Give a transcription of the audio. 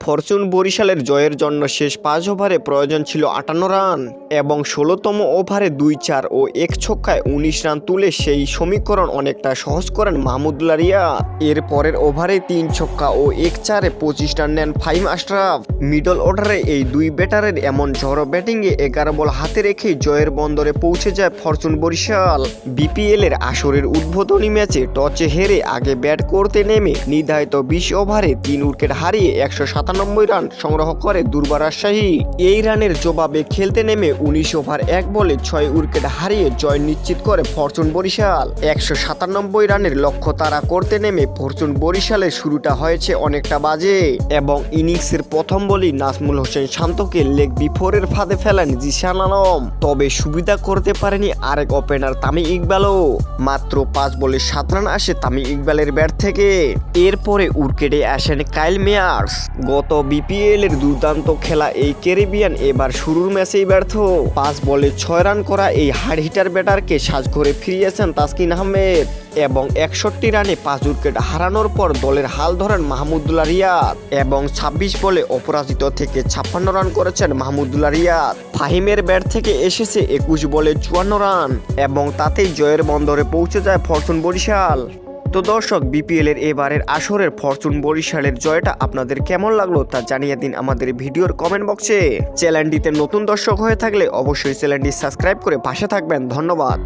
Fortune বরিশালের জয়ের জন্য শেষ 5 ওভারে প্রয়োজন ছিল 58 রান এবং 16তম ওভারে 2-4 ও 1 ছক্কায় 19 রান তুলে সেই সমীকরণ অনেকটা সহজ করেন মাহমুদুল্লাহ রিয়াদ। এর পরের ওভারে 3 ছক্কা ও 1-4-এ 25 রান নেন ফাহিম আশরাফ। মিডল অর্ডারে এই দুই ব্যাটারের এমন ঝড়ো ব্যাটিংয়ে 11 বল হাতে রেখে জয়ের বন্দরে পৌঁছে যায় ফরচুন বরিশাল। বিপিএলের আসরের উদ্বোধনী ম্যাচে টসে হেরে আগে ব্যাট করতে নেমে নির্ধারিত 20 ওভারে 3 উইকেট হারিয়ে 197 রান সংগ্রহ করে দুর্বার রাজশাহী। এই রানের জবাবে খেলতে নেমে 19 ওভার 1 বলে 6 উইকেট হারিয়ে জয় নিশ্চিত করে ফরচুন বরিশাল। 197 রানের লক্ষ্য তাড়া করতে নেমে ফরচুন বরিশালের শুরুটা হয়েছে অনেকটা বাজে এবং ইনিংসের প্রথম বলই নাজমুল হোসেন শান্তকে লেগ বিফোরের ফাঁদে ফেলেন জিশান আলম। তবে সুবিধা করতে পারেনি আরেক ওপেনার তামিম ইকবালও। মাত্র 5 বলে 7 রান আসে তামিম ইকবালের ব্যাট থেকে। এরপরে উইকেটে আসেন কাইল মেয়ার্স। গত বিপিএলের দুর্দান্ত খেলা এই ক্যারিবিয়ান এবার শুরুর ম্যাচেই ব্যর্থ। 5 বলে 6 রান করা এই হার্ড হিটার ব্যাটারকে সাজঘরে ফিরিয়েছেন তাসকিন আহমেদ এবং 61 রানে 5 উইকেট হারানোর পর দলের হাল ধরেন মাহমুদুল্লাহ রিয়াদ এবং 26 বলে অপরাজিত থেকে 56 রান করেছেন মাহমুদুল্লাহ রিয়াদ। ফাহিমের ব্যাট থেকে এসেছে 21 বলে 54 রান এবং তাতেই জয়ের বন্দরে পৌঁছে যায় ফরচুন বরিশাল। তো দর্শক, বিপিএলের এবারের আসরের ফরচুন বরিশালের জয়টা আপনাদের কেমন লাগলো তা জানিয়ে দিন আমাদের ভিডিওর কমেন্ট বক্সে। চ্যানেলটিতে নতুন দর্শক হয়ে থাকলে অবশ্যই চ্যানেলটি সাবস্ক্রাইব করে পাশে থাকবেন। ধন্যবাদ।